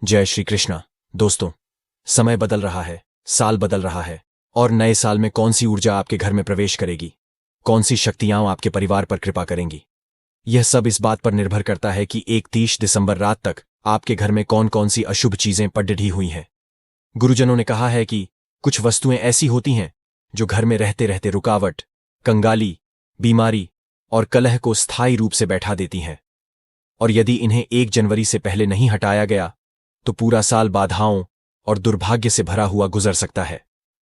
जय श्री कृष्णा। दोस्तों, समय बदल रहा है, साल बदल रहा है और नए साल में कौन सी ऊर्जा आपके घर में प्रवेश करेगी, कौन सी शक्तियां आपके परिवार पर कृपा करेंगी, यह सब इस बात पर निर्भर करता है कि 31 दिसंबर रात तक आपके घर में कौन कौन सी अशुभ चीजें पड़ढ़ी हुई हैं। गुरुजनों ने कहा है कि कुछ वस्तुएं ऐसी होती हैं जो घर में रहते रहते रुकावट, कंगाली, बीमारी और कलह को स्थायी रूप से बैठा देती हैं, और यदि इन्हें 1 जनवरी से पहले नहीं हटाया गया तो पूरा साल बाधाओं और दुर्भाग्य से भरा हुआ गुजर सकता है।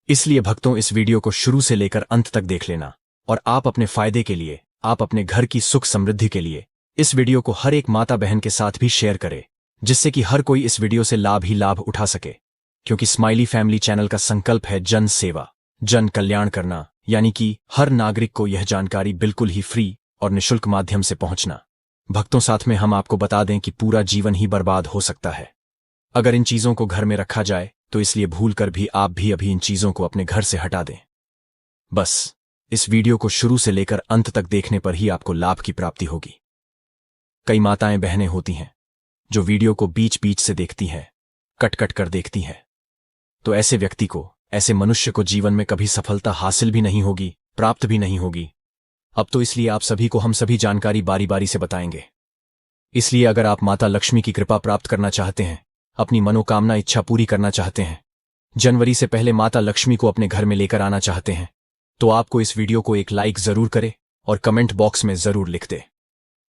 इसलिए भक्तों, इस वीडियो को शुरू से लेकर अंत तक देख लेना और आप अपने फायदे के लिए, आप अपने घर की सुख समृद्धि के लिए इस वीडियो को हर एक माता बहन के साथ भी शेयर करें, जिससे कि हर कोई इस वीडियो से लाभ ही लाभ उठा सके। क्योंकि स्माइली फैमिली चैनल का संकल्प है जन सेवा, जन कल्याण करना, यानी कि हर नागरिक को यह जानकारी बिल्कुल ही फ्री और निःशुल्क माध्यम से पहुंचना। भक्तों, साथ में हम आपको बता दें कि पूरा जीवन ही बर्बाद हो सकता है अगर इन चीजों को घर में रखा जाए, तो इसलिए भूलकर भी आप भी अभी इन चीजों को अपने घर से हटा दें। बस इस वीडियो को शुरू से लेकर अंत तक देखने पर ही आपको लाभ की प्राप्ति होगी। कई माताएं बहनें होती हैं जो वीडियो को बीच बीच से देखती हैं, कट कट कर देखती हैं, तो ऐसे व्यक्ति को, ऐसे मनुष्य को जीवन में कभी सफलता हासिल भी नहीं होगी, प्राप्त भी नहीं होगी। अब तो इसलिए आप सभी को हम सभी जानकारी बारी बारी से बताएंगे। इसलिए अगर आप माता लक्ष्मी की कृपा प्राप्त करना चाहते हैं, अपनी मनोकामना इच्छा पूरी करना चाहते हैं, जनवरी से पहले माता लक्ष्मी को अपने घर में लेकर आना चाहते हैं, तो आपको इस वीडियो को एक लाइक जरूर करें और कमेंट बॉक्स में जरूर लिख दे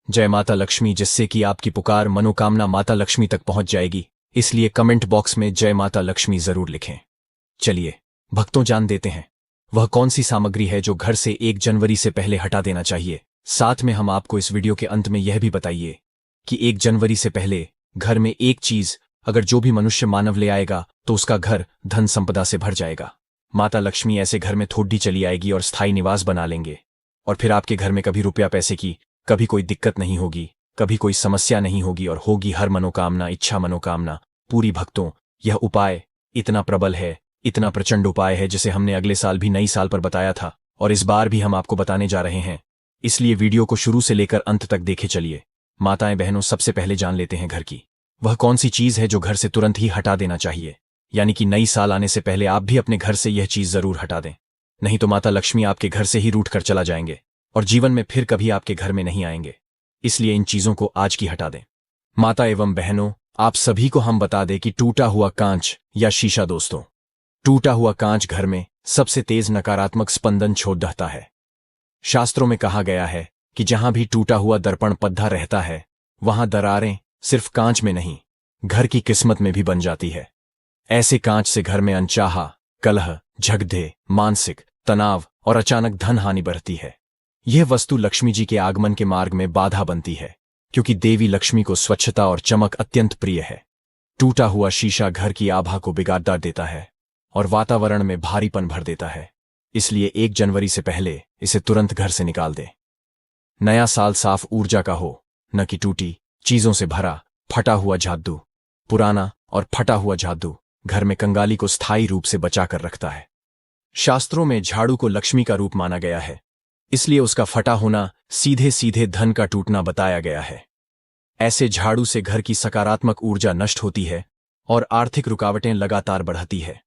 जय माता लक्ष्मी, जिससे कि आपकी पुकार मनोकामना माता लक्ष्मी तक पहुंच जाएगी। इसलिए कमेंट बॉक्स में जय माता लक्ष्मी जरूर लिखें। चलिए भक्तों, जान देते हैं वह कौन सी सामग्री है जो घर से 1 जनवरी से पहले हटा देना चाहिए। साथ में हम आपको इस वीडियो के अंत में यह भी बताइए कि 1 जनवरी से पहले घर में एक चीज अगर जो भी मनुष्य मानव ले आएगा तो उसका घर धन संपदा से भर जाएगा। माता लक्ष्मी ऐसे घर में थोड़ी चली आएगी और स्थायी निवास बना लेंगे, और फिर आपके घर में कभी रुपया पैसे की कभी कोई दिक्कत नहीं होगी, कभी कोई समस्या नहीं होगी, और होगी हर मनोकामना इच्छा मनोकामना पूरी। भक्तों, यह उपाय इतना प्रबल है, इतना प्रचंड उपाय है, जिसे हमने अगले साल भी नई साल पर बताया था और इस बार भी हम आपको बताने जा रहे हैं। इसलिए वीडियो को शुरू से लेकर अंत तक देखे चलिए। माताएं बहनों, सबसे पहले जान लेते हैं घर की वह कौन सी चीज है जो घर से तुरंत ही हटा देना चाहिए, यानी कि नई साल आने से पहले आप भी अपने घर से यह चीज जरूर हटा दें, नहीं तो माता लक्ष्मी आपके घर से ही रूठ कर चला जाएंगे और जीवन में फिर कभी आपके घर में नहीं आएंगे। इसलिए इन चीजों को आज की हटा दें। माता एवं बहनों, आप सभी को हम बता दें कि टूटा हुआ कांच या शीशा, दोस्तों, टूटा हुआ कांच घर में सबसे तेज नकारात्मक स्पंदन छोड़ देता है। शास्त्रों में कहा गया है कि जहां भी टूटा हुआ दर्पण पद्धा रहता है, वहां दरारें सिर्फ कांच में नहीं, घर की किस्मत में भी बन जाती है। ऐसे कांच से घर में अनचाहा कलह, झगड़े, मानसिक तनाव और अचानक धन हानि बढ़ती है। यह वस्तु लक्ष्मी जी के आगमन के मार्ग में बाधा बनती है, क्योंकि देवी लक्ष्मी को स्वच्छता और चमक अत्यंत प्रिय है। टूटा हुआ शीशा घर की आभा को बिगाड़ देता है और वातावरण में भारीपन भर देता है। इसलिए 1 जनवरी से पहले इसे तुरंत घर से निकाल दें। नया साल साफ ऊर्जा का हो, न कि टूटी चीजों से भरा फटा हुआ जादू। पुराना और फटा हुआ जादू घर में कंगाली को स्थायी रूप से बचा कर रखता है। शास्त्रों में झाड़ू को लक्ष्मी का रूप माना गया है, इसलिए उसका फटा होना सीधे सीधे धन का टूटना बताया गया है। ऐसे झाड़ू से घर की सकारात्मक ऊर्जा नष्ट होती है और आर्थिक रुकावटें लगातार बढ़ती है।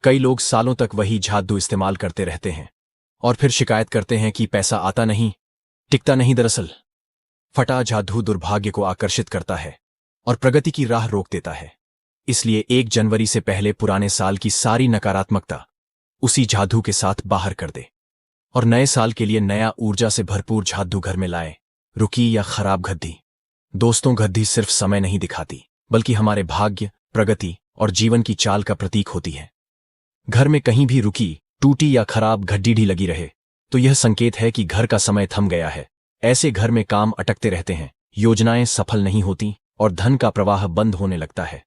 कई लोग सालों तक वही झाड़ू इस्तेमाल करते रहते हैं और फिर शिकायत करते हैं कि पैसा आता नहीं, टिकता नहीं। दरअसल फटा झाड़ू दुर्भाग्य को आकर्षित करता है और प्रगति की राह रोक देता है। इसलिए 1 जनवरी से पहले पुराने साल की सारी नकारात्मकता उसी झाड़ू के साथ बाहर कर दे और नए साल के लिए नया ऊर्जा से भरपूर झाड़ू घर में लाए। रुकी या खराब गद्दी, दोस्तों, गद्दी सिर्फ समय नहीं दिखाती, बल्कि हमारे भाग्य, प्रगति और जीवन की चाल का प्रतीक होती है। घर में कहीं भी रुकी, टूटी या खराब घड्डी लगी रहे तो यह संकेत है कि घर का समय थम गया है। ऐसे घर में काम अटकते रहते हैं, योजनाएं सफल नहीं होती और धन का प्रवाह बंद होने लगता है।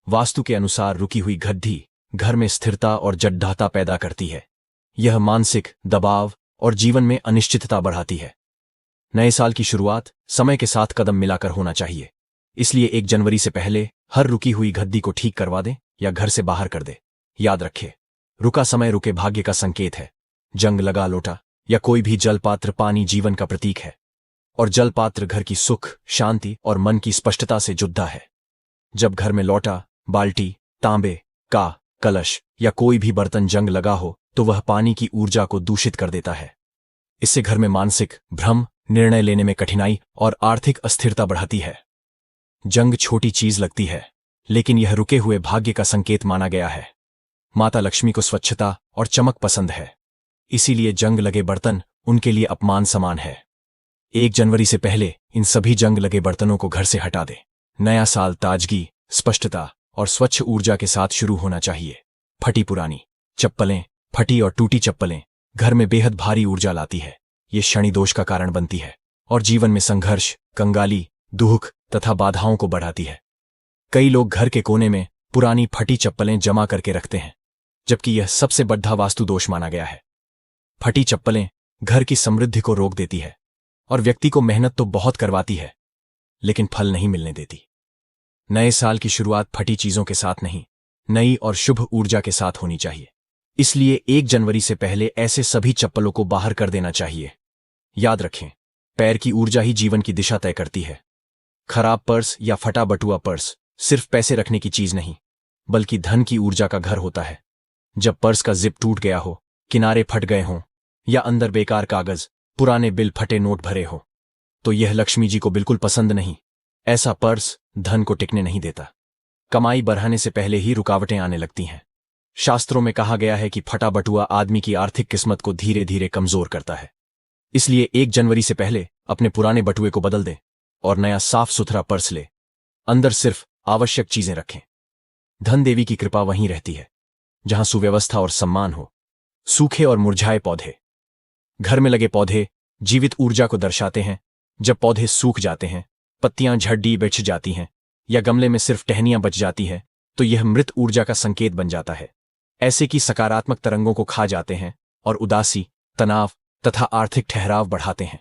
वास्तु के अनुसार रुकी हुई गद्दी घर में स्थिरता और जड्ढता पैदा करती है। यह मानसिक दबाव और जीवन में अनिश्चितता बढ़ाती है। नए साल की शुरुआत समय के साथ कदम मिलाकर होना चाहिए। इसलिए 1 जनवरी से पहले हर रुकी हुई गद्दी को ठीक करवा दें या घर से बाहर कर दे। याद रखें, रुका समय रुके भाग्य का संकेत है। जंग लगा लोटा या कोई भी जलपात्र पानी जीवन का प्रतीक है, और जलपात्र घर की सुख, शांति और मन की स्पष्टता से जुड़ा है। जब घर में लोटा, बाल्टी, तांबे का कलश या कोई भी बर्तन जंग लगा हो तो वह पानी की ऊर्जा को दूषित कर देता है। इससे घर में मानसिक भ्रम, निर्णय लेने में कठिनाई और आर्थिक अस्थिरता बढ़ती है। जंग छोटी चीज लगती है, लेकिन यह रुके हुए भाग्य का संकेत माना गया है। माता लक्ष्मी को स्वच्छता और चमक पसंद है, इसीलिए जंग लगे बर्तन उनके लिए अपमान समान है। 1 जनवरी से पहले इन सभी जंग लगे बर्तनों को घर से हटा दे। नया साल ताजगी, स्पष्टता और स्वच्छ ऊर्जा के साथ शुरू होना चाहिए। फटी पुरानी चप्पलें, फटी और टूटी चप्पलें घर में बेहद भारी ऊर्जा लाती है। ये शनि दोष का कारण बनती है और जीवन में संघर्ष, कंगाली, दुख तथा बाधाओं को बढ़ाती है। कई लोग घर के कोने में पुरानी फटी चप्पलें जमा करके रखते हैं, जबकि यह सबसे बड़ा वास्तु दोष माना गया है। फटी चप्पलें घर की समृद्धि को रोक देती है और व्यक्ति को मेहनत तो बहुत करवाती है, लेकिन फल नहीं मिलने देती। नए साल की शुरुआत फटी चीजों के साथ नहीं, नई और शुभ ऊर्जा के साथ होनी चाहिए। इसलिए 1 जनवरी से पहले ऐसे सभी चप्पलों को बाहर कर देना चाहिए। याद रखें, पैर की ऊर्जा ही जीवन की दिशा तय करती है। खराब पर्स या फटा बटुआ पर्स सिर्फ पैसे रखने की चीज नहीं, बल्कि धन की ऊर्जा का घर होता है। जब पर्स का जिप टूट गया हो, किनारे फट गए हों या अंदर बेकार कागज, पुराने बिल, फटे नोट भरे हो, तो यह लक्ष्मी जी को बिल्कुल पसंद नहीं। ऐसा पर्स धन को टिकने नहीं देता। कमाई बढ़ाने से पहले ही रुकावटें आने लगती हैं। शास्त्रों में कहा गया है कि फटा बटुआ आदमी की आर्थिक किस्मत को धीरे धीरे कमजोर करता है। इसलिए 1 जनवरी से पहले अपने पुराने बटुए को बदल दें और नया साफ सुथरा पर्स ले। अंदर सिर्फ आवश्यक चीजें रखें। धन देवी की कृपा वहीं रहती है जहां सुव्यवस्था और सम्मान हो। सूखे और मुरझाए पौधे। घर में लगे पौधे जीवित ऊर्जा को दर्शाते हैं। जब पौधे सूख जाते हैं, पत्तियां झड़ी बिछ जाती हैं या गमले में सिर्फ टहनियां बच जाती हैं, तो यह मृत ऊर्जा का संकेत बन जाता है। ऐसे की सकारात्मक तरंगों को खा जाते हैं और उदासी, तनाव तथा आर्थिक ठहराव बढ़ाते हैं।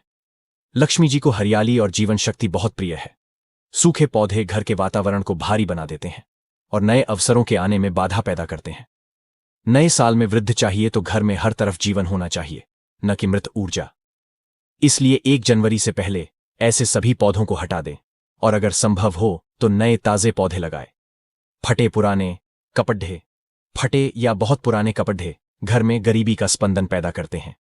लक्ष्मी जी को हरियाली और जीवन शक्ति बहुत प्रिय है। सूखे पौधे घर के वातावरण को भारी बना देते हैं और नए अवसरों के आने में बाधा पैदा करते हैं। नए साल में वृद्धि चाहिए तो घर में हर तरफ जीवन होना चाहिए, न कि मृत ऊर्जा। इसलिए 1 जनवरी से पहले ऐसे सभी पौधों को हटा दें और अगर संभव हो तो नए ताजे पौधे लगाएं। फटे पुराने कपड़े। फटे या बहुत पुराने कपड़े घर में गरीबी का स्पंदन पैदा करते हैं।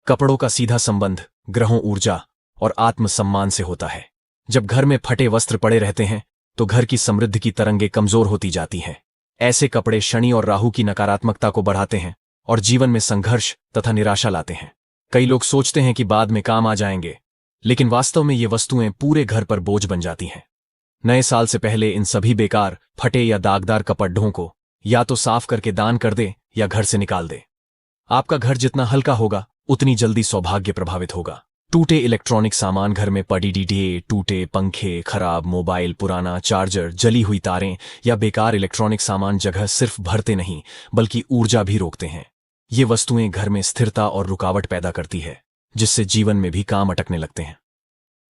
कपड़ों का सीधा संबंध ग्रहों, ऊर्जा और आत्मसम्मान से होता है। जब घर में फटे वस्त्र पड़े रहते हैं तो घर की समृद्धि की तरंगें कमजोर होती जाती हैं। ऐसे कपड़े शनि और राहु की नकारात्मकता को बढ़ाते हैं और जीवन में संघर्ष तथा निराशा लाते हैं। कई लोग सोचते हैं कि बाद में काम आ जाएंगे, लेकिन वास्तव में ये वस्तुएं पूरे घर पर बोझ बन जाती हैं। नए साल से पहले इन सभी बेकार, फटे या दागदार कपड़ों को या तो साफ करके दान कर दे या घर से निकाल दे। आपका घर जितना हल्का होगा उतनी जल्दी सौभाग्य प्रभावित होगा। टूटे इलेक्ट्रॉनिक सामान घर में पड़ी डीडे, टूटे पंखे, खराब मोबाइल, पुराना चार्जर, जली हुई तारें या बेकार इलेक्ट्रॉनिक सामान जगह सिर्फ भरते नहीं बल्कि ऊर्जा भी रोकते हैं। ये वस्तुएं घर में स्थिरता और रुकावट पैदा करती है, जिससे जीवन में भी काम अटकने लगते हैं।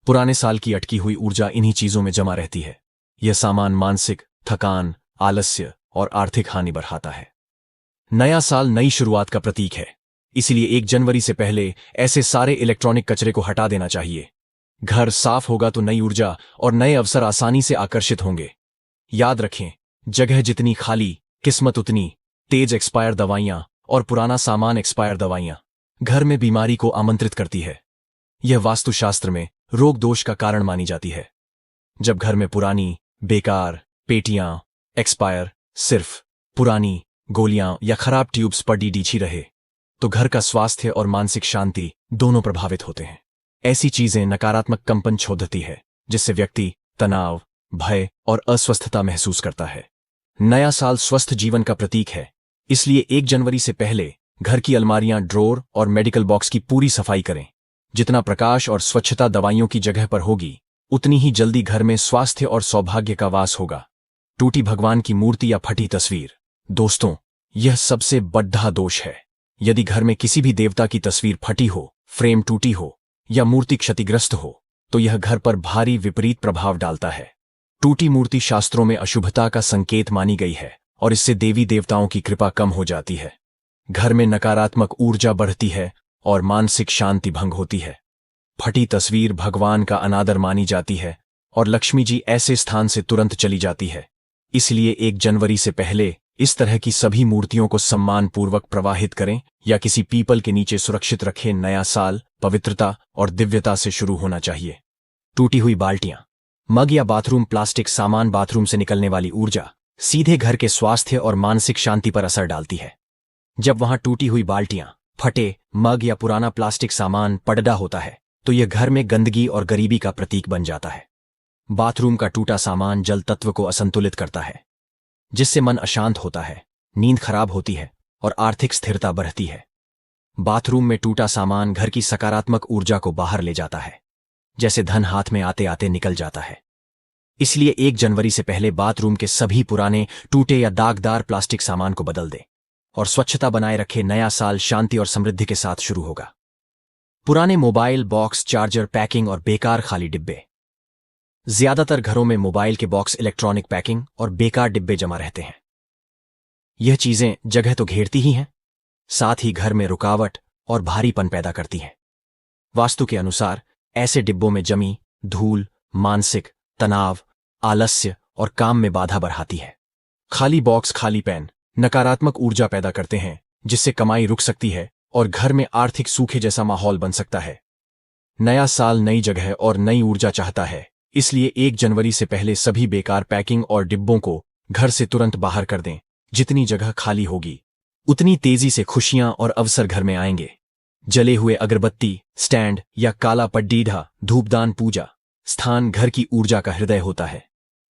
पुराने साल की अटकी हुई ऊर्जा इन्हीं चीजों में जमा रहती है। यह सामान मानसिक थकान, आलस्य और आर्थिक हानि बढ़ाता है। नया साल नई शुरुआत का प्रतीक है, इसलिए 1 जनवरी से पहले ऐसे सारे इलेक्ट्रॉनिक कचरे को हटा देना चाहिए। घर साफ होगा तो नई ऊर्जा और नए अवसर आसानी से आकर्षित होंगे। याद रखें, जगह जितनी खाली, किस्मत उतनी तेज। एक्सपायर दवाइयां और पुराना सामान, एक्सपायर दवाइयां घर में बीमारी को आमंत्रित करती है। यह वास्तुशास्त्र में रोग दोष का कारण मानी जाती है। जब घर में पुरानी, बेकार पेटियां, एक्सपायर, सिर्फ पुरानी गोलियां या खराब ट्यूब्स पड़ी डीछी रहे तो घर का स्वास्थ्य और मानसिक शांति दोनों प्रभावित होते हैं। ऐसी चीजें नकारात्मक कंपन छोड़ती है, जिससे व्यक्ति तनाव, भय और अस्वस्थता महसूस करता है। नया साल स्वस्थ जीवन का प्रतीक है, इसलिए 1 जनवरी से पहले घर की अलमारियां, ड्रॉर और मेडिकल बॉक्स की पूरी सफाई करें। जितना प्रकाश और स्वच्छता दवाइयों की जगह पर होगी, उतनी ही जल्दी घर में स्वास्थ्य और सौभाग्य का वास होगा। टूटी भगवान की मूर्ति या फटी तस्वीर। दोस्तों, यह सबसे बड़ा दोष है। यदि घर में किसी भी देवता की तस्वीर फटी हो, फ्रेम टूटी हो या मूर्ति क्षतिग्रस्त हो, तो यह घर पर भारी विपरीत प्रभाव डालता है। टूटी मूर्ति शास्त्रों में अशुभता का संकेत मानी गई है और इससे देवी देवताओं की कृपा कम हो जाती है। घर में नकारात्मक ऊर्जा बढ़ती है और मानसिक शांति भंग होती है। फटी तस्वीर भगवान का अनादर मानी जाती है और लक्ष्मी जी ऐसे स्थान से तुरंत चली जाती है इसलिए 1 जनवरी से पहले इस तरह की सभी मूर्तियों को सम्मानपूर्वक प्रवाहित करें या किसी पीपल के नीचे सुरक्षित रखें। नया साल पवित्रता और दिव्यता से शुरू होना चाहिए। टूटी हुई बाल्टियां, मग या बाथरूम प्लास्टिक सामान, बाथरूम से निकलने वाली ऊर्जा सीधे घर के स्वास्थ्य और मानसिक शांति पर असर डालती है। जब वहां टूटी हुई बाल्टियां, फटे मग या पुराना प्लास्टिक सामान पड़दा होता है तो यह घर में गंदगी और गरीबी का प्रतीक बन जाता है। बाथरूम का टूटा सामान जल तत्व को असंतुलित करता है, जिससे मन अशांत होता है, नींद खराब होती है और आर्थिक स्थिरता बढ़ती है। बाथरूम में टूटा सामान घर की सकारात्मक ऊर्जा को बाहर ले जाता है, जैसे धन हाथ में आते आते निकल जाता है। इसलिए 1 जनवरी से पहले बाथरूम के सभी पुराने, टूटे या दागदार प्लास्टिक सामान को बदल दें और स्वच्छता बनाए रखें। नया साल शांति और समृद्धि के साथ शुरू होगा। पुराने मोबाइल बॉक्स, चार्जर, पैकिंग और बेकार खाली डिब्बे। ज्यादातर घरों में मोबाइल के बॉक्स, इलेक्ट्रॉनिक पैकिंग और बेकार डिब्बे जमा रहते हैं। यह चीजें जगह तो घेरती ही हैं, साथ ही घर में रुकावट और भारीपन पैदा करती हैं। वास्तु के अनुसार ऐसे डिब्बों में जमी धूल मानसिक तनाव, आलस्य और काम में बाधा बढ़ाती है। खाली बॉक्स, खाली पेन नकारात्मक ऊर्जा पैदा करते हैं, जिससे कमाई रुक सकती है और घर में आर्थिक सूखे जैसा माहौल बन सकता है। नया साल नई जगह और नई ऊर्जा चाहता है, इसलिए 1 जनवरी से पहले सभी बेकार पैकिंग और डिब्बों को घर से तुरंत बाहर कर दें। जितनी जगह खाली होगी उतनी तेजी से खुशियां और अवसर घर में आएंगे। जले हुए अगरबत्ती स्टैंड या काला पड्डीढ़ा धूपदान पूजा स्थान घर की ऊर्जा का हृदय होता है।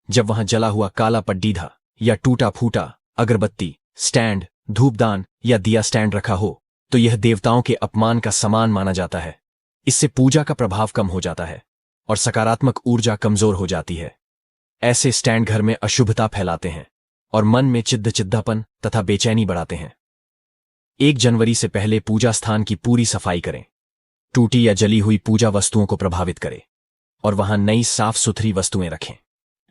जब वहां जला हुआ काला पड्डीढ़ा या टूटा फूटा अगरबत्ती स्टैंड, धूपदान या दिया स्टैंड रखा हो तो यह देवताओं के अपमान का समान माना जाता है। इससे पूजा का प्रभाव कम हो जाता है और सकारात्मक ऊर्जा कमजोर हो जाती है। ऐसे स्टैंड घर में अशुभता फैलाते हैं और मन में चिद्दापन तथा बेचैनी बढ़ाते हैं। 1 जनवरी से पहले पूजा स्थान की पूरी सफाई करें। टूटी या जली हुई पूजा वस्तुओं को प्रभावित करें और वहां नई साफ सुथरी वस्तुएं रखें।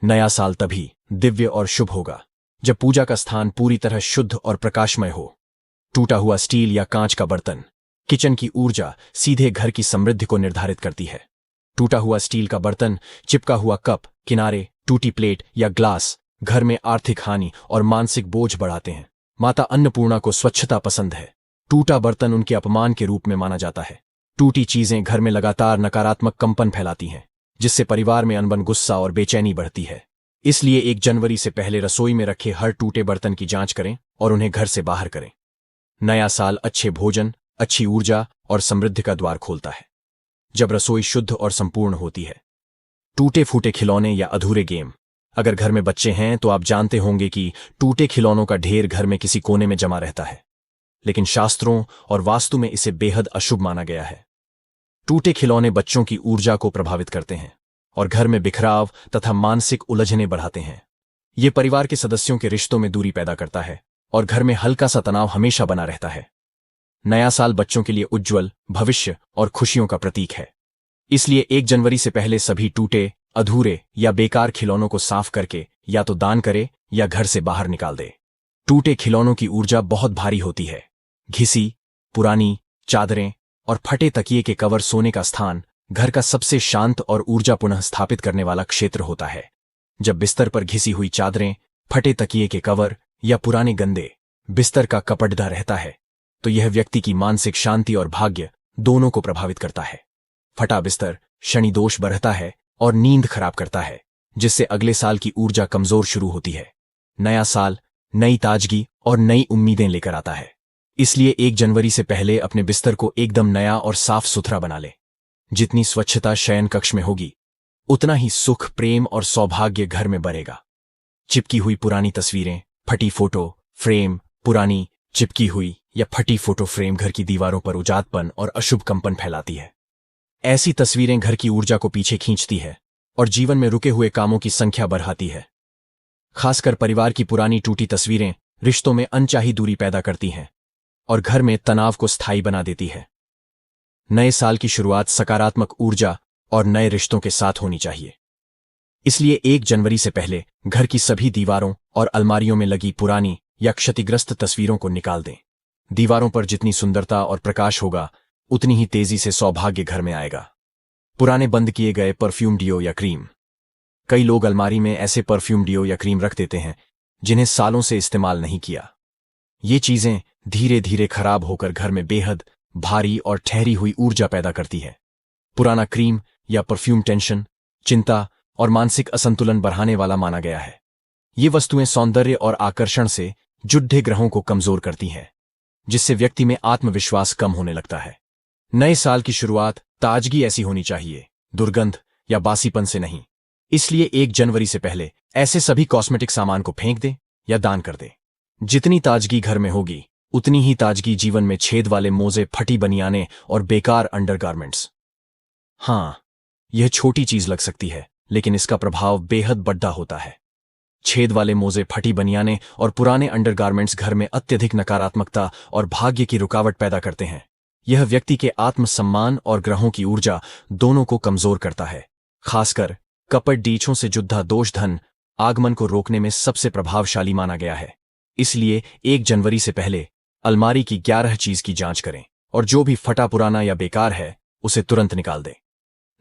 नया साल तभी दिव्य और शुभ होगा जब पूजा का स्थान पूरी तरह शुद्ध और प्रकाशमय हो। टूटा हुआ स्टील या कांच का बर्तन किचन की ऊर्जा सीधे घर की समृद्धि को निर्धारित करती है। टूटा हुआ स्टील का बर्तन, चिपका हुआ कप, किनारे, टूटी प्लेट या ग्लास घर में आर्थिक हानि और मानसिक बोझ बढ़ाते हैं। माता अन्नपूर्णा को स्वच्छता पसंद है। टूटा बर्तन उनके अपमान के रूप में माना जाता है। टूटी चीजें घर में लगातार नकारात्मक कंपन फैलाती हैं, जिससे परिवार में अनबन, गुस्सा और बेचैनी बढ़ती है। इसलिए 1 जनवरी से पहले रसोई में रखे हर टूटे बर्तन की जांच करें और उन्हें घर से बाहर करें। नया साल अच्छे भोजन, अच्छी ऊर्जा और समृद्धि का द्वार खोलता है। जब रसोई शुद्ध और संपूर्ण होती है। टूटे फूटे खिलौने या अधूरे गेम। अगर घर में बच्चे हैं तो आप जानते होंगे कि टूटे खिलौनों का ढेर घर में किसी कोने में जमा रहता है, लेकिन शास्त्रों और वास्तु में इसे बेहद अशुभ माना गया है। टूटे खिलौने बच्चों की ऊर्जा को प्रभावित करते हैं और घर में बिखराव तथा मानसिक उलझने बढ़ाते हैं। ये परिवार के सदस्यों के रिश्तों में दूरी पैदा करता है और घर में हल्का सा तनाव हमेशा बना रहता है। नया साल बच्चों के लिए उज्ज्वल भविष्य और खुशियों का प्रतीक है। इसलिए 1 जनवरी से पहले सभी टूटे, अधूरे या बेकार खिलौनों को साफ करके या तो दान करे या घर से बाहर निकाल दे। टूटे खिलौनों की ऊर्जा बहुत भारी होती है। घिसी, पुरानी चादरें और फटे तकिए के कवर सोने का स्थान घर का सबसे शांत और ऊर्जा पुनः स्थापित करने वाला क्षेत्र होता है। जब बिस्तर पर घिसी हुई चादरें, फटे तकिए के कवर या पुराने गंदे बिस्तर का कपड़दा रहता है तो यह व्यक्ति की मानसिक शांति और भाग्य दोनों को प्रभावित करता है। फटा बिस्तर शनि दोष बढ़ता है और नींद खराब करता है, जिससे अगले साल की ऊर्जा कमजोर शुरू होती है। नया साल नई ताजगी और नई उम्मीदें लेकर आता है। इसलिए 1 जनवरी से पहले अपने बिस्तर को एकदम नया और साफ सुथरा बना ले। जितनी स्वच्छता शयन कक्ष में होगी उतना ही सुख, प्रेम और सौभाग्य घर में बढ़ेगा। चिपकी हुई पुरानी तस्वीरें, फटी फोटो फ्रेम, पुरानी चिपकी हुई या फटी फोटो फ्रेम घर की दीवारों पर उजाड़पन और अशुभ कंपन फैलाती है। ऐसी तस्वीरें घर की ऊर्जा को पीछे खींचती है और जीवन में रुके हुए कामों की संख्या बढ़ाती है। खासकर परिवार की पुरानी टूटी तस्वीरें रिश्तों में अनचाही दूरी पैदा करती हैं और घर में तनाव को स्थायी बना देती है। नए साल की शुरुआत सकारात्मक ऊर्जा और नए रिश्तों के साथ होनी चाहिए। इसलिए 1 जनवरी से पहले घर की सभी दीवारों और अलमारियों में लगी पुरानी या क्षतिग्रस्त तस्वीरों को निकाल दें। दीवारों पर जितनी सुंदरता और प्रकाश होगा उतनी ही तेजी से सौभाग्य घर में आएगा। पुराने बंद किए गए परफ्यूम, डियो या क्रीम, कई लोग अलमारी में ऐसे परफ्यूम, डिओ या क्रीम रख देते हैं जिन्हें सालों से इस्तेमाल नहीं किया। ये चीजें धीरे धीरे खराब होकर घर में बेहद भारी और ठहरी हुई ऊर्जा पैदा करती है। पुराना क्रीम या परफ्यूम टेंशन, चिंता और मानसिक असंतुलन बढ़ाने वाला माना गया है। ये वस्तुएं सौंदर्य और आकर्षण से जुड़े ग्रहों को कमजोर करती हैं, जिससे व्यक्ति में आत्मविश्वास कम होने लगता है। नए साल की शुरुआत ताजगी ऐसी होनी चाहिए, दुर्गंध या बासीपन से नहीं। इसलिए 1 जनवरी से पहले ऐसे सभी कॉस्मेटिक सामान को फेंक दे या दान कर दे। जितनी ताजगी घर में होगी, उतनी ही ताजगी जीवन में छेद वाले मोजे, फटी बनियाने और बेकार अंडरगारमेंट्स। हाँ, यह छोटी चीज लग सकती है, लेकिन इसका प्रभाव बेहद बड़ा होता है। छेद वाले मोजे, फटी बनियाने और पुराने अंडरगारमेंट्स घर में अत्यधिक नकारात्मकता और भाग्य की रुकावट पैदा करते हैं। यह व्यक्ति के आत्मसम्मान और ग्रहों की ऊर्जा दोनों को कमजोर करता है। खासकर कपट डीछों से जुद्धा दोष धन आगमन को रोकने में सबसे प्रभावशाली माना गया है। इसलिए 1 जनवरी से पहले अलमारी की 11 चीज की जांच करें और जो भी फटा, पुराना या बेकार है उसे तुरंत निकाल दें।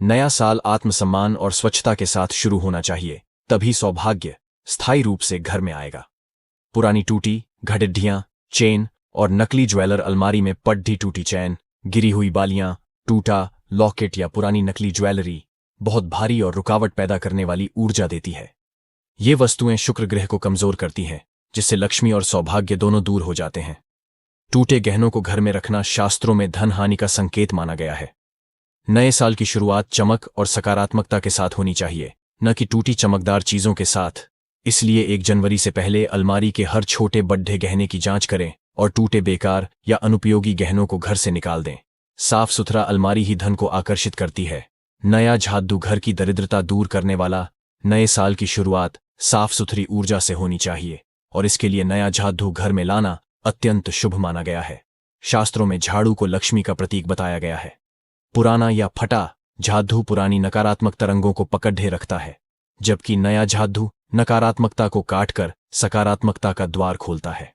नया साल आत्मसम्मान और स्वच्छता के साथ शुरू होना चाहिए, तभी सौभाग्य स्थायी रूप से घर में आएगा। पुरानी टूटी घड़ियां, चेन और नकली ज्वेलर अलमारी में पड्डी, टूटी चैन, गिरी हुई बालियां, टूटा लॉकेट या पुरानी नकली ज्वेलरी बहुत भारी और रुकावट पैदा करने वाली ऊर्जा देती है। ये वस्तुएं शुक्र ग्रह को कमजोर करती हैं, जिससे लक्ष्मी और सौभाग्य दोनों दूर हो जाते हैं। टूटे गहनों को घर में रखना शास्त्रों में धन हानि का संकेत माना गया है। नए साल की शुरुआत चमक और सकारात्मकता के साथ होनी चाहिए, न कि टूटी चमकदार चीजों के साथ। इसलिए 1 जनवरी से पहले अलमारी के हर छोटे बड्ढे गहने की जांच करें और टूटे, बेकार या अनुपयोगी गहनों को घर से निकाल दें। साफ सुथरा अलमारी ही धन को आकर्षित करती है। नया जादू घर की दरिद्रता दूर करने वाला। नए साल की शुरुआत साफ सुथरी ऊर्जा से होनी चाहिए और इसके लिए नया जादू घर में लाना अत्यंत शुभ माना गया है। शास्त्रों में झाड़ू को लक्ष्मी का प्रतीक बताया गया है। पुराना या फटा झाड़ू पुरानी नकारात्मक तरंगों को पकड़े रखता है, जबकि नया झाड़ू नकारात्मकता को काटकर सकारात्मकता का द्वार खोलता है।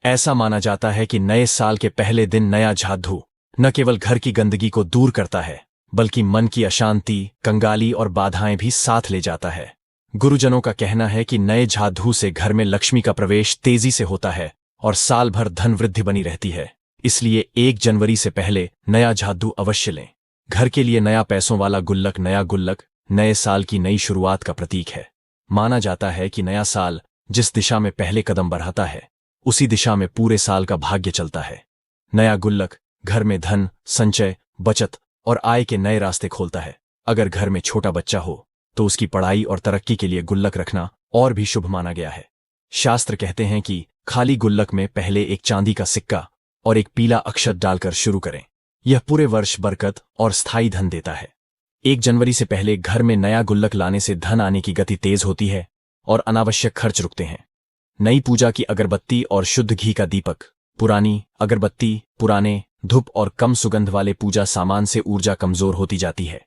ऐसा माना जाता है कि नए साल के पहले दिन नया झाड़ू न केवल घर की गंदगी को दूर करता है, बल्कि मन की अशांति, कंगाली और बाधाएं भी साथ ले जाता है। गुरुजनों का कहना है कि नए झाड़ू से घर में लक्ष्मी का प्रवेश तेजी से होता है और साल भर धन वृद्धि बनी रहती है। इसलिए 1 जनवरी से पहले नया झाड़ू अवश्य लें। घर के लिए नया पैसों वाला गुल्लक। नया गुल्लक नए साल की नई शुरुआत का प्रतीक है। माना जाता है कि नया साल जिस दिशा में पहले कदम बढ़ाता है, उसी दिशा में पूरे साल का भाग्य चलता है। नया गुल्लक घर में धन, संचय, बचत और आय के नए रास्ते खोलता है। अगर घर में छोटा बच्चा हो तो उसकी पढ़ाई और तरक्की के लिए गुल्लक रखना और भी शुभ माना गया है। शास्त्र कहते हैं कि खाली गुल्लक में पहले एक चांदी का सिक्का और एक पीला अक्षत डालकर शुरू करें। यह पूरे वर्ष बरकत और स्थायी धन देता है। 1 जनवरी से पहले घर में नया गुल्लक लाने से धन आने की गति तेज होती है और अनावश्यक खर्च रुकते हैं। नई पूजा की अगरबत्ती और शुद्ध घी का दीपक। पुरानी अगरबत्ती, पुराने धूप और कम सुगंध वाले पूजा सामान से ऊर्जा कमजोर होती जाती है।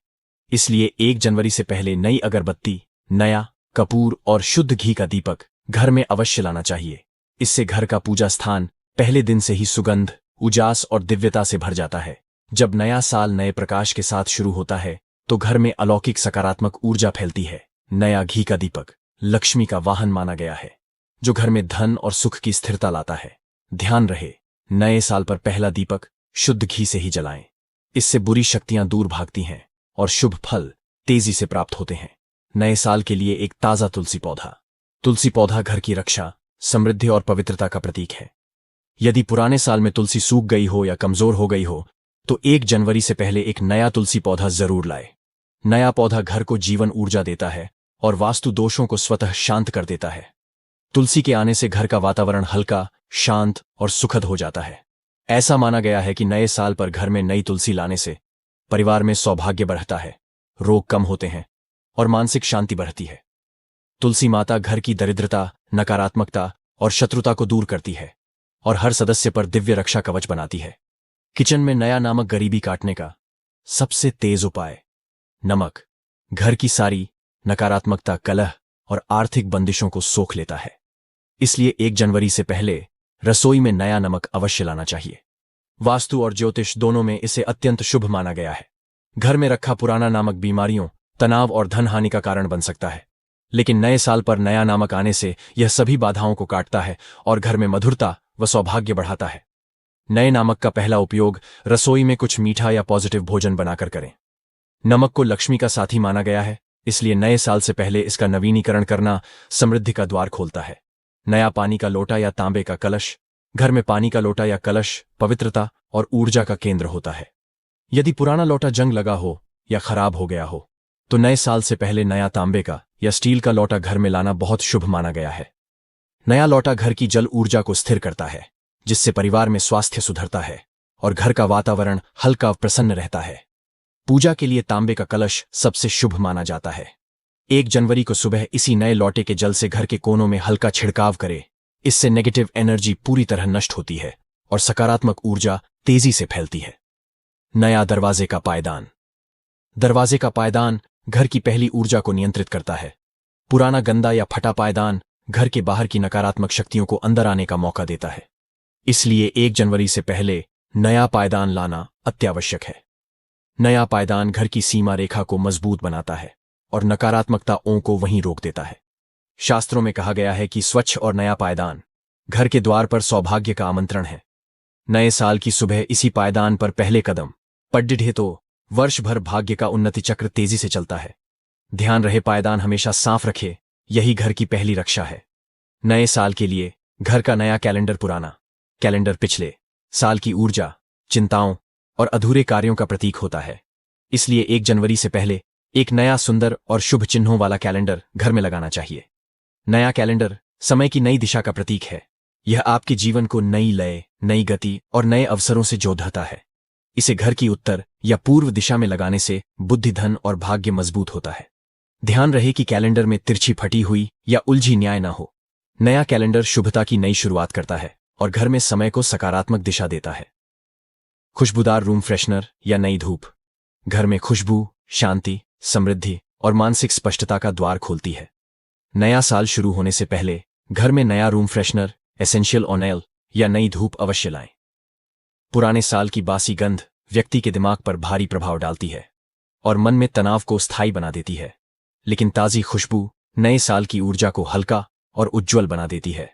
इसलिए 1 जनवरी से पहले नई अगरबत्ती, नया कपूर और शुद्ध घी का दीपक घर में अवश्य लाना चाहिए। इससे घर का पूजा स्थान पहले दिन से ही सुगंध, उजास और दिव्यता से भर जाता है। जब नया साल नए प्रकाश के साथ शुरू होता है तो घर में अलौकिक सकारात्मक ऊर्जा फैलती है। नया घी का दीपक लक्ष्मी का वाहन माना गया है, जो घर में धन और सुख की स्थिरता लाता है। ध्यान रहे, नए साल पर पहला दीपक शुद्ध घी से ही जलाएं। इससे बुरी शक्तियां दूर भागती हैं और शुभ फल तेजी से प्राप्त होते हैं। नए साल के लिए एक ताजा तुलसी पौधा। तुलसी पौधा घर की रक्षा, समृद्धि और पवित्रता का प्रतीक है। यदि पुराने साल में तुलसी सूख गई हो या कमजोर हो गई हो तो 1 जनवरी से पहले एक नया तुलसी पौधा जरूर लाए। नया पौधा घर को जीवन ऊर्जा देता है और वास्तु दोषों को स्वतः शांत कर देता है। तुलसी के आने से घर का वातावरण हल्का, शांत और सुखद हो जाता है। ऐसा माना गया है कि नए साल पर घर में नई तुलसी लाने से परिवार में सौभाग्य बढ़ता है, रोग कम होते हैं और मानसिक शांति बढ़ती है। तुलसी माता घर की दरिद्रता, नकारात्मकता और शत्रुता को दूर करती है और हर सदस्य पर दिव्य रक्षा कवच बनाती है। किचन में नया नमक गरीबी काटने का सबसे तेज उपाय। नमक घर की सारी नकारात्मकता, कलह और आर्थिक बंदिशों को सोख लेता है। इसलिए 1 जनवरी से पहले रसोई में नया नमक अवश्य लाना चाहिए। वास्तु और ज्योतिष दोनों में इसे अत्यंत शुभ माना गया है। घर में रखा पुराना नमक बीमारियों, तनाव और धन हानि का कारण बन सकता है। लेकिन नए साल पर नया नामक आने से यह सभी बाधाओं को काटता है और घर में मधुरता व सौभाग्य बढ़ाता है। नए नमक का पहला उपयोग रसोई में कुछ मीठा या पॉजिटिव भोजन बनाकर करें। नमक को लक्ष्मी का साथी माना गया है, इसलिए नए साल से पहले इसका नवीनीकरण करना समृद्धि का द्वार खोलता है। नया पानी का लोटा या तांबे का कलश। घर में पानी का लोटा या कलश पवित्रता और ऊर्जा का केंद्र होता है। यदि पुराना लोटा जंग लगा हो या खराब हो गया हो तो नए साल से पहले नया तांबे का या स्टील का लोटा घर में लाना बहुत शुभ माना गया है। नया लोटा घर की जल ऊर्जा को स्थिर करता है, जिससे परिवार में स्वास्थ्य सुधरता है और घर का वातावरण हल्का प्रसन्न रहता है। पूजा के लिए तांबे का कलश सबसे शुभ माना जाता है। 1 जनवरी को सुबह इसी नए लोटे के जल से घर के कोनों में हल्का छिड़काव करे। इससे नेगेटिव एनर्जी पूरी तरह नष्ट होती है और सकारात्मक ऊर्जा तेजी से फैलती है। नया दरवाजे का पायदान। दरवाजे का पायदान घर की पहली ऊर्जा को नियंत्रित करता है। पुराना गंदा या फटा पायदान घर के बाहर की नकारात्मक शक्तियों को अंदर आने का मौका देता है। इसलिए 1 जनवरी से पहले नया पायदान लाना अत्यावश्यक है। नया पायदान घर की सीमा रेखा को मजबूत बनाता है और नकारात्मकताओं को वहीं रोक देता है। शास्त्रों में कहा गया है कि स्वच्छ और नया पायदान घर के द्वार पर सौभाग्य का आमंत्रण है। नए साल की सुबह इसी पायदान पर पहले कदम पढ़े तो वर्ष भर भाग्य का उन्नति चक्र तेजी से चलता है। ध्यान रहे पायदान हमेशा साफ रखे, यही घर की पहली रक्षा है। नए साल के लिए घर का नया कैलेंडर पुराना कैलेंडर पिछले साल की ऊर्जा, चिंताओं और अधूरे कार्यों का प्रतीक होता है। इसलिए 1 जनवरी से पहले एक नया सुंदर और शुभ चिन्हों वाला कैलेंडर घर में लगाना चाहिए। नया कैलेंडर समय की नई दिशा का प्रतीक है। यह आपके जीवन को नई लय, नई गति और नए अवसरों से जोड़ता है। इसे घर की उत्तर या पूर्व दिशा में लगाने से बुद्धि, धन और भाग्य मजबूत होता है। ध्यान रहे कि कैलेंडर में तिरछी फटी हुई या उलझी न्याय ना हो। नया कैलेंडर शुभता की नई शुरुआत करता है और घर में समय को सकारात्मक दिशा देता है। खुशबूदार रूम फ्रेशनर या नई धूप घर में खुशबू, शांति, समृद्धि और मानसिक स्पष्टता का द्वार खोलती है। नया साल शुरू होने से पहले घर में नया रूम फ्रेशनर, एसेंशियल ऑयल या नई धूप अवश्य लाएं। पुराने साल की बासी गंध व्यक्ति के दिमाग पर भारी प्रभाव डालती है और मन में तनाव को स्थायी बना देती है, लेकिन ताज़ी खुशबू नए साल की ऊर्जा को हल्का और उज्ज्वल बना देती है।